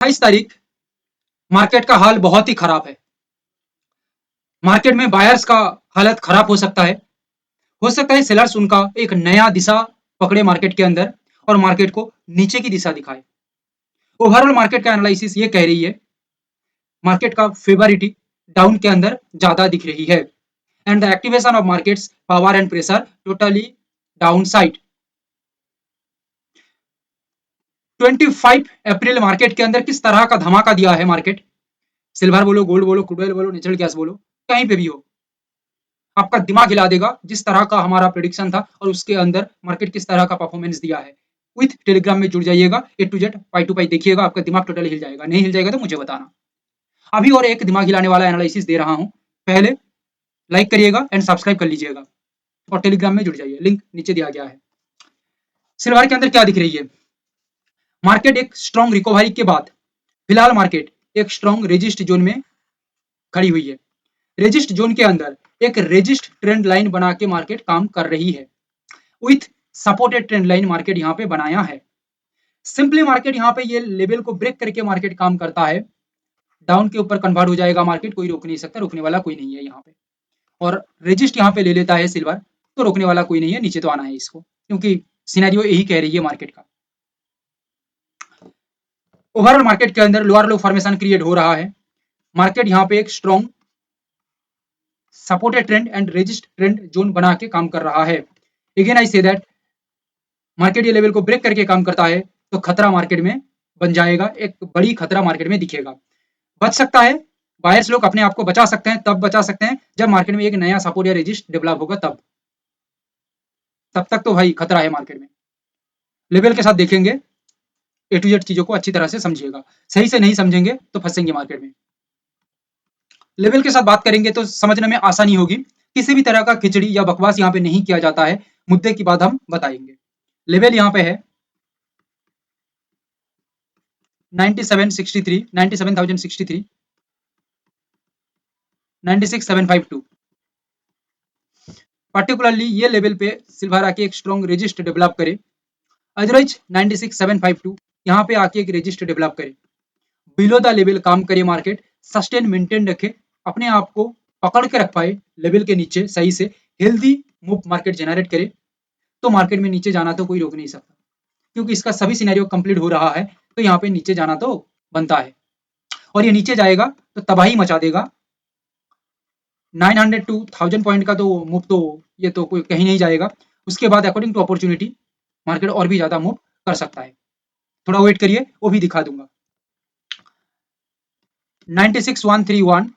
28 तारीख मार्केट का हाल बहुत ही खराब है। मार्केट में बायर्स का हालत खराब हो सकता है सेलर्स उनका एक नया दिशा पकड़े मार्केट के अंदर और मार्केट को नीचे की दिशा दिखाए। ओवरऑल मार्केट का एनालिसिस ये कह रही है मार्केट का फेवरिटी डाउन के अंदर ज्यादा दिख रही है and the activation of markets power and pressure totally down side. 25 April market के अंदर किस तरह का धमाका दिया है मार्केट, सिल्वर बोलो, गोल्ड बोलो, क्रूड ऑयल बोलो, नेचुरल गैस बोलो, कहीं पे भी हो, आपका दिमाग हिला देगा जिस तरह का हमारा प्रेडिक्शन था और उसके अंदर मार्केट किस तरह का परफॉर्मेंस दिया है। विथ टेलीग्राम में जुड़ जाइएगा, ए टू जेड पाई टू पाई देखिएगा, आपका दिमाग टोटली हिल जाएगा। नहीं हिल जाएगा तो मुझे बताना। अभी और एक दिमाग हिलाने वाला एनालिसिस दे रहा हूं, पहले लाइक करिएगा एंड सब्सक्राइब कर लीजिएगा और टेलीग्राम में जुड़ जाइए, लिंक नीचे दिया गया है। सिल्वर के अंदर क्या दिख रही है, मार्केट एक स्ट्रॉन्ग रिकवरी के बाद फिलहाल मार्केट एक स्ट्रॉन्ग रेजिस्ट जोन में खड़ी हुई है। रेजिस्ट जोन के अंदर एक रेजिस्ट ट्रेंड लाइन बना के मार्केट काम कर रही है। With supported trend line market यहाँ पे बनाया है। सिंपली मार्केट यहाँ पे ये लेवल को ब्रेक करके मार्केट काम करता है, डाउन के ऊपर कन्वर्ट हो जाएगा मार्केट, कोई रोक नहीं सकता, रोकने वाला कोई नहीं है यहाँ पे। और रेजिस्ट यहाँ पे ले लेता है सिल्वर तो रोकने वाला कोई नहीं है, नीचे तो आना है इसको, क्योंकि सिनेरियो यही कह रही है मार्केट का। ओवरऑल मार्केट के अंदर लोअर लो फॉर्मेशन क्रिएट हो रहा है। मार्केट यहाँ पे एक strong supported trend and resist trend zone बना के काम कर रहा है। Again I say that market ये लेवल को ब्रेक करके काम करता है तो खतरा मार्केट में बन जाएगा, एक बड़ी खतरा मार्केट में दिखेगा। बच सकता है, बायर्स लोग अपने आप को बचा सकते हैं, तब बचा सकते हैं जब मार्केट में एक नया सपोर्ट या रेजिस्ट डेवलप होगा, तब तक तो भाई खतरा है मार्केट में। लेवल के साथ देखेंगे, ए टू जेड चीजों को अच्छी तरह से समझिएगा, सही से नहीं समझेंगे तो फंसेंगे मार्केट में। लेवल के साथ बात करेंगे तो समझने में आसानी होगी, किसी भी तरह का खिचड़ी या बकवास यहाँ पे नहीं किया जाता है, मुद्दे की बात हम बताएंगे। लेवल यहाँ पे है 9763, 97,063, 96,752। पर्टिकुलरली ये लेवल पे सिल्वर आके एक स्ट्रॉन्ग रेजिस्ट डेवलप करे, अदरवाइज 96,752 यहाँ पे आके एक रेजिस्ट डेवलप करे, बिलो द लेवल काम करे मार्केट, सस्टेन मेंटेन रखे, अपने आप को पकड़ के रख पाए लेवल के नीचे सही से, हेल्दी मूव मार्केट जनरेट करे, तो मार्केट में नीचे जाना तो कोई रोक नहीं सकता, क्योंकि इसका सभी सिनेरियो कंप्लीट हो रहा है तो यहाँ पे नीचे जाना तो बनता है। और ये नीचे जाएगा तो तबाही मचा देगा। 900 टू 1000 पॉइंट का तो मूव तो ये तो कोई कहीं नहीं जाएगा। उसके बाद अकॉर्डिंग टू अपॉर्चुनिटी मार्केट और भी ज्यादा मूव कर सकता है, थोड़ा वेट करिए वो भी दिखा दूंगा। 96,131,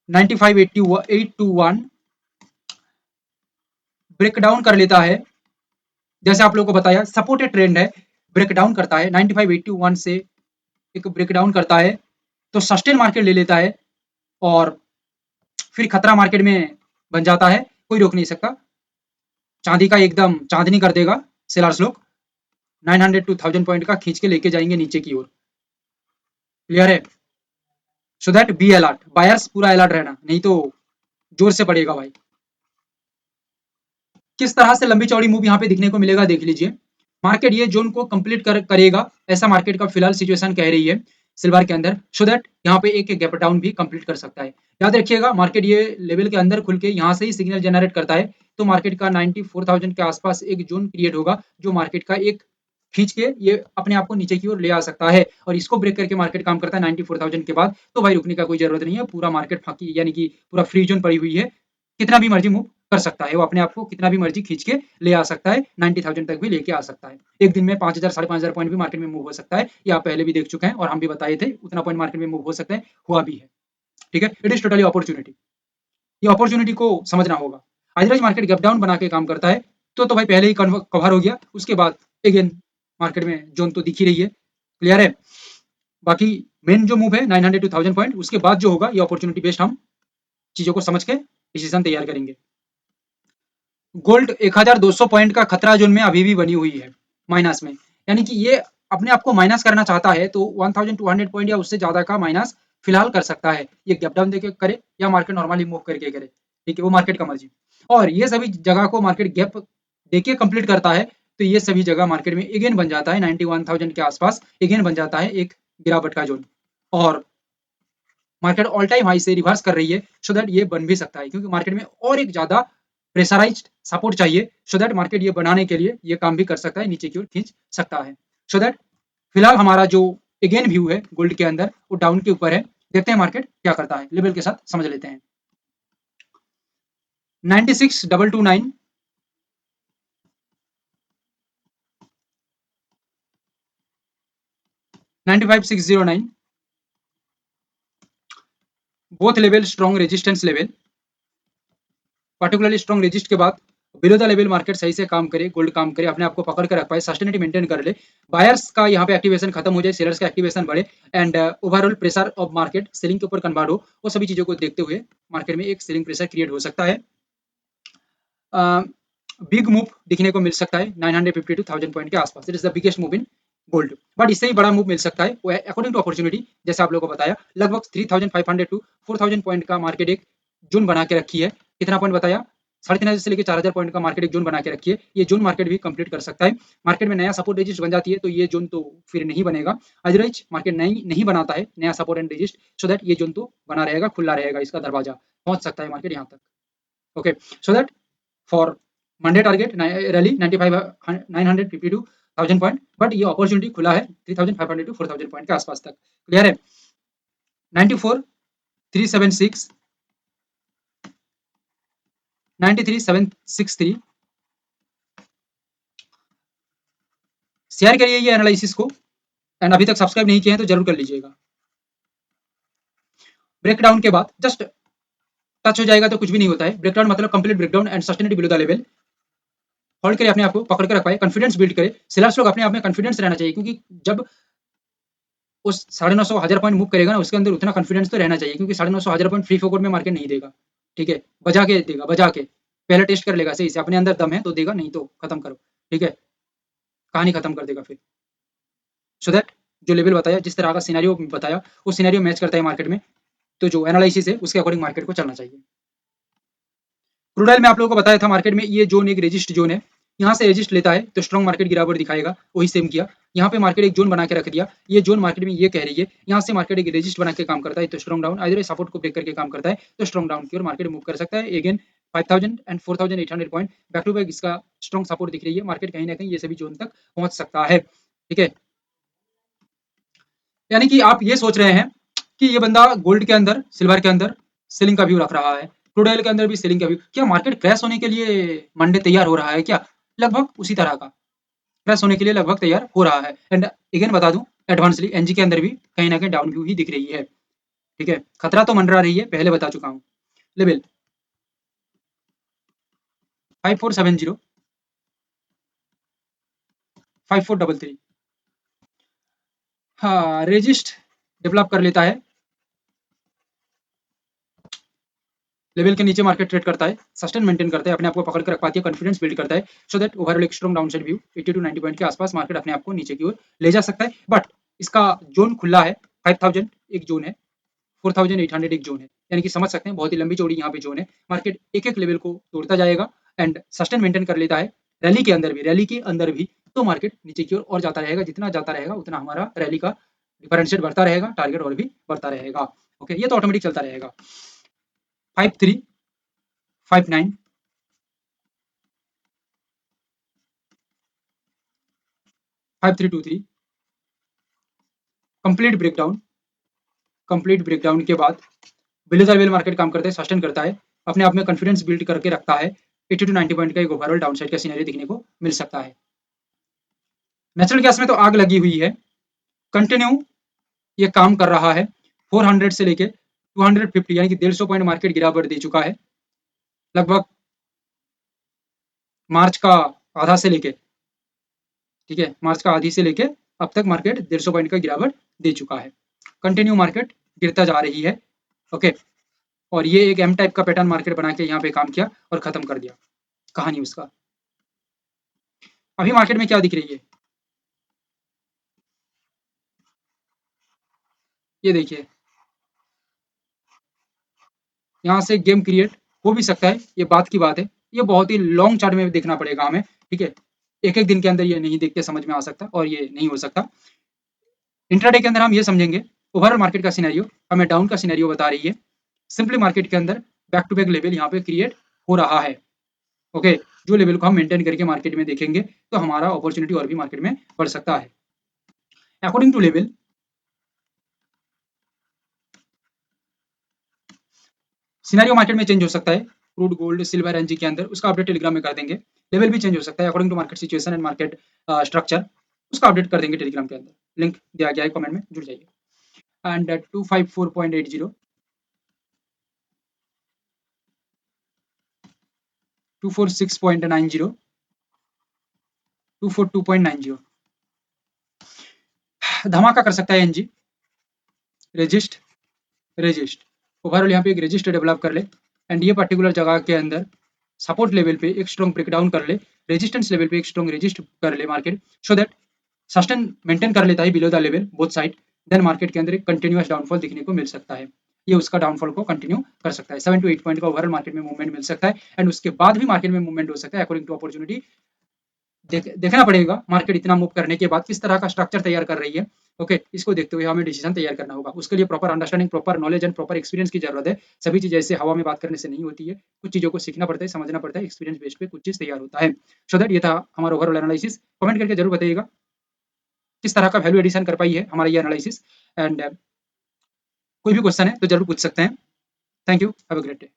95,821 ब्रेकडाउन कर लेता है, जैसे आप लोगों को बताया सपोर्टेड ट्रेंड है, ब्रेकडाउन करता है 95,821 से एक ब्रेकडाउन करता है तो सस्टेन मार्केट ले लेता है और फिर खतरा मार्केट में बन जाता है, कोई रोक नहीं सकता, चांदी का एकदम चांदनी कर देगा सेलर्स लोग, 900 टू 1000 पॉइंट का खींच के लेके जाएंगे नीचे की ओर। क्लियर है? So that be alert, buyers पूरा अलर्ट रहना, नहीं तो जोर से पड़ेगा भाई। किस तरह से लंबी चौड़ी मूव यहाँ पे दिखने को मिलेगा देख लीजिए, मार्केट ये जोन को कंप्लीट करेगा, ऐसा मार्केट का फिलहाल सिचुएशन कह रही है सिल्वर के अंदर, सो दैट यहाँ पे एक गैप डाउन भी कंप्लीट कर सकता है। याद रखिएगा मार्केट ये लेवल के अंदर खुल के यहाँ से ही सिग्नल जनरेट करता है तो मार्केट का 94,000 के आसपास एक जोन क्रिएट होगा जो मार्केट का एक खींच के ये अपने आप को नीचे की ओर ले आ सकता है, और इसको ब्रेक करके मार्केट काम करता है 94,000 के बाद, तो भाई रुकने का कोई जरूरत नहीं है, पूरा मार्केट फाकी यानी कि पूरा फ्री जोन पड़ी हुई है, कितना भी मर्जी मूव कर सकता है, वो अपने आप को कितना भी मर्जी खींच के ले आ सकता है, 90,000 तक भी लेके आ सकता है। एक दिन में 5,000 5,500 पॉइंट भी मार्केट में मूव हो सकता है, ये आप पहले भी देख चुके हैं और हम भी बताए थे उतना पॉइंट मार्केट में मूव हो सकता है, हुआ भी है। ठीक है, इट इज टोटली अपॉर्चुनिटी, ये अपॉर्चुनिटी को समझना होगा। अदरवाइज मार्केट गैप डाउन बना के काम करता है तो भाई पहले ही कवर हो गया, उसके बाद अगेन मार्केट में जोन तो दिख ही रही है। क्लियर है? बाकी मेन जो मूव है 900 टू 1000 पॉइंट, उसके बाद जो होगा ये अपॉर्चुनिटी बेस्ड हम चीजों को समझ के डिसीजन तैयार करेंगे। गोल्ड 1200 पॉइंट का खतरा जोन में अभी भी बनी हुई है माइनस में, यानी कि ये अपने आप को माइनस करना चाहता है तो 1200 पॉइंट या उससे ज्यादा का माइनस फिलहाल कर सकता है, ये गैप डाउन देके करे या मार्केट नॉर्मली मूव करके करे, ठीक है, वो मार्केट का मर्जी। और ये सभी जगह को मार्केट गैप देके कंप्लीट करता है तो ये सभी जगह मार्केट में अगेन बन जाता है 91,000 के आसपास अगेन बन जाता है एक गिरावट का जोन, और मार्केट ऑल टाइम हाई से रिवर्स कर रही है, सो दैट ये बन भी सकता है, क्योंकि मार्केट में और एक ज्यादा प्रेशराइज्ड सपोर्ट चाहिए, सो दैट मार्केट ये बनाने के लिए ये काम भी कर सकता है, नीचे की ओर खींच सकता है। सो दैट फिलहाल हमारा जो अगेन व्यू है गोल्ड के अंदर वो डाउन के ऊपर है, देखते हैं मार्केट क्या करता है, लेवल के साथ समझ लेते हैं। 96,229, 95,609, both level strong resistance level, particularly strong resist के बाद बिलो द लेवल मार्केट सही से काम करे, गोल्ड काम करे, अपने आप को पकड़ कर रख पाए, सस्टेनिटी मेंटेन कर ले, बायर्स का यहाँ पे एक्टिवेशन खत्म हो जाए, सेलर्स का एक्टिवेशन बढ़े, and overall pressure of market selling के ऊपर कन्वर्ट हो, वो सभी चीजों को देखते हुए मार्केट में एक सेलिंग प्रेशर क्रिएट हो सकता है। बिग मूव दिखने को मिल सकता है 950 टू 1000 पॉइंट के आसपास, it is the biggest move in gold, but इससे ही बड़ा मूव मिल सकता है, वो अकॉर्डिंग टू अपॉर्चुनिटी, जैसे आप लोगों को बताया लगभग 3500 टू 4000 पॉइंट का मार्केट एक जोन बना के रखी है, कितना पॉइंट बताया, 3500 से लेकर 4000 पॉइंट का मार्केट एक जोन बना के रखी है, ये जोन मार्केट भी कंप्लीट कर सकता है, मार्केट में नया सपोर्ट रेजिस्ट बन जाती है तो ये जोन तो फिर नहीं बनेगा, अदरवाइज मार्केट नहीं बनाता है नया support and resist, so that ये जोन तो बना रहेगा, खुला रहेगा, इसका दरवाजा पहुंच सकता है मार्केट यहाँ तक। Okay, so that for Monday target rally 95 950 to 1000 point, but ये अपॉर्चुनिटी खुला है 3500 टू 4000 पॉइंट के आसपास तक, क्लियर है। 94,376, 93,763, शेयर करिए ये एनालिसिस को, एंड अभी तक सब्सक्राइब नहीं किए हैं तो जरूर कर लीजिएगा। ब्रेकडाउन के बाद जस्ट टच हो जाएगा तो कुछ भी नहीं होता है, ब्रेकडाउन मतलब complete breakdown and sustainability below the level, hold करे, अपने आप को पकड़ कर रख पाए, कॉन्फिडेंस बिल्ड करे, सेलर्स लोग अपने आप में कॉन्फिडेंस रहना चाहिए, क्योंकि जब उस 950 1000 पॉइंट मूव करेगा ना, उसके अंदर उतना कॉन्फिडेंस तो रहना चाहिए, क्योंकि 950 1000 पॉइंट फ्री फोकट में मार्केट नहीं देगा, ठीक है, बजा के देगा, बजा के पहले टेस्ट कर लेगा सही से, अपने अंदर दम है तो देगा, नहीं तो खत्म करो, ठीक है, कहानी खत्म कर देगा फिर, सो दैट जो लेवल बताया, जिस तरह का सिनेरियो बताया, वो सिनेरियो मैच करता है मार्केट में, तो जो एनालिसिस है उसके अकॉर्डिंग मार्केट को चलना चाहिए। क्रूड ऑयल में आप लोगों को बताया था मार्केट में ये जोन एक रेजिस्ट जोन है, यहाँ से रेजिस्ट लेता है तो स्ट्रॉन्ग मार्केट गिरावट दिखाएगा, वही सेम किया, यहाँ पे मार्केट एक जोन बना के रख दिया, ये जोन मार्केट में ये कह रही है यहाँ से मार्केट एक रेजिस्ट बना के काम करता है तो स्ट्रॉन्ग डाउन, इधर सपोर्ट को ब्रेक करके काम करता है तो स्ट्रॉन्ग डाउन की ओर मार्केट मूव कर सकता है, again 5000 and 4800 point back to back इसका स्ट्रॉन्ग सपोर्ट दिख रही है, मार्केट कहीं ना कहीं ये सभी जोन तक पहुंच सकता है, ठीक है। यानी कि आप ये सोच रहे हैं कि ये बंदा गोल्ड के अंदर, सिल्वर के अंदर सेलिंग का व्यू रख रहा है, क्रूड ऑयल के अंदर भी सेलिंग का व्यू, क्या मार्केट क्रैश होने के लिए मंडे तैयार हो रहा है क्या, लगभग उसी तरह का क्रैश होने के लिए लगभग तैयार हो रहा है, एंड अगेन बता दूं एडवांसली एनजी के अंदर भी कहीं ना कहीं डाउन व्यू ही दिख रही है, ठीक है, खतरा तो मंडरा रही है, पहले बता चुका हूं। लेवल 5470, 5433, हाँ रेजिस्ट डेवलप कर लेता है, लेवल के नीचे मार्केट ट्रेड करता है, सस्टेन मेंटेन करता है, अपने आप को पकड़ कर रख पाती है, कॉन्फिडेंस बिल्ड करता है, सो दैट ओवरऑल एक strong downside view 80 to 90 point के आसपास मार्केट अपने आप को नीचे की ओर ले जा सकता है, बट इसका जोन खुला है, 5000 एक जोन है, 4800 एक जोन है, यानी कि समझ सकते हैं बहुत ही लंबी चौड़ी यहाँ पे जोन है, मार्केट एक एक लेवल को तोड़ता जाएगा एंड सस्टेन मेंटेन कर लेता है, रैली के अंदर भी तो मार्केट नीचे की ओर और जाता रहेगा, जितना जाता रहेगा उतना हमारा रैली का डिफरेंशिएट बढ़ता रहेगा, टारगेट और भी बढ़ता रहेगा, ओके, ये तो ऑटोमेटिक चलता रहेगा। 5359, 5323, कंप्लीट ब्रेकडाउन के बाद बिलो द लेवल मार्केट काम करता है, सस्टेन करता है, अपने आप में कॉन्फिडेंस बिल्ड करके रखता है, 80 टू 90 पॉइंट का एक ओवरऑल डाउनसाइड का सिनेरियो देखने को मिल सकता है। नेचुरल गैस में तो आग लगी हुई है, कंटिन्यू ये काम कर रहा है, 400 से लेके 250 यानी कि 150 पॉइंट मार्केट गिरावट दे चुका है, लगभग मार्च का आधा से लेके, ठीक है, मार्च का आधी से लेके अब तक मार्केट 150 पॉइंट का गिरावट दे चुका है, कंटिन्यू मार्केट गिरता जा रही है, ओके, और ये एक एम टाइप का पैटर्न मार्केट बना के यहाँ पे काम किया और खत्म कर दिया कहानी उसका। अभी मार्केट में क्या दिख रही है, ये देखिए, यहाँ से गेम क्रिएट हो भी सकता है, ये बात की बात है, ये बहुत ही लॉन्ग चार्ट में देखना पड़ेगा हमें, ठीक है, एक एक दिन के अंदर ये नहीं देख के समझ में आ सकता और ये नहीं हो सकता। इंट्राडे के अंदर हम ये समझेंगे ओवरऑल मार्केट का सिनेरियो हमें डाउन का सिनेरियो बता रही है, सिंपली मार्केट के अंदर बैक टू बैक लेवल यहाँ पे क्रिएट हो रहा है। ओके, जो लेवल को हम मेंटेन करके मार्केट में देखेंगे तो हमारा अपॉर्चुनिटी और भी मार्केट में बढ़ सकता है। According to level scenario market में चेंज हो सकता है, क्रूड गोल्ड सिल्वर एनजी के अंदर उसका अपडेट टेलीग्राम में कर देंगे। लेवल भी चेंज हो सकता है according to market situation and market structure, उसका अपडेट कर देंगे टेलीग्राम के अंदर, लिंक दिया गया है कमेंट में, जुड़ जाइए। एंड 254.80, 246.90, 242.90 धमाका कर सकता है एनजी। रेजिस्ट रेजिस्ट ओवरऑल यहाँ पे एक रेजिस्ट डेवलप कर ले एंड ये पर्टिकुलर जगह के अंदर सपोर्ट लेवल पे एक स्ट्रॉन्ग ब्रेकडाउन कर ले, रेजिस्टेंस लेवल पे एक स्ट्रॉन्ग रेजिस्ट कर ले market, so that sustain maintain कर लेता है below the level both side, then market के अंदर एक कंटिन्यूअस डाउनफॉल दिखने को मिल सकता है। ये उसका डाउनफॉल को कंटिन्यू कर सकता है, 7 to 8 पॉइंट का ओवरऑल मार्केट में मूवमेंट मिल सकता है एंड उसके बाद भी मार्केट में मूवमेंट हो सकता है अकॉर्डिंग टू अपॉर्चुनिटी। देखना पड़ेगा मार्केट इतना मूव करने के बाद किस तरह का स्ट्रक्चर तैयार कर रही है। ओके, इसको देखते हुए हमें डिसीजन तैयार करना होगा, उसके लिए proper understanding, proper knowledge and proper experience की जरूरत है। सभी चीजें ऐसे हवा में बात करने से नहीं होती है, कुछ चीजों को सीखना पड़ता है, समझना पड़ता है, एक्सपीरियंस बेस्ड पे कुछ चीज तैयार होता है। सो दैट ये था हमारा ओवरऑल एनालिसिस। कमेंट करके जरूर बताइएगा किस तरह का वैल्यू एडिशन कर पाई है हमारा ये एनालिसिस, एंड कोई भी क्वेश्चन है तो जरूर पूछ सकते हैं। Thank you, have a great day.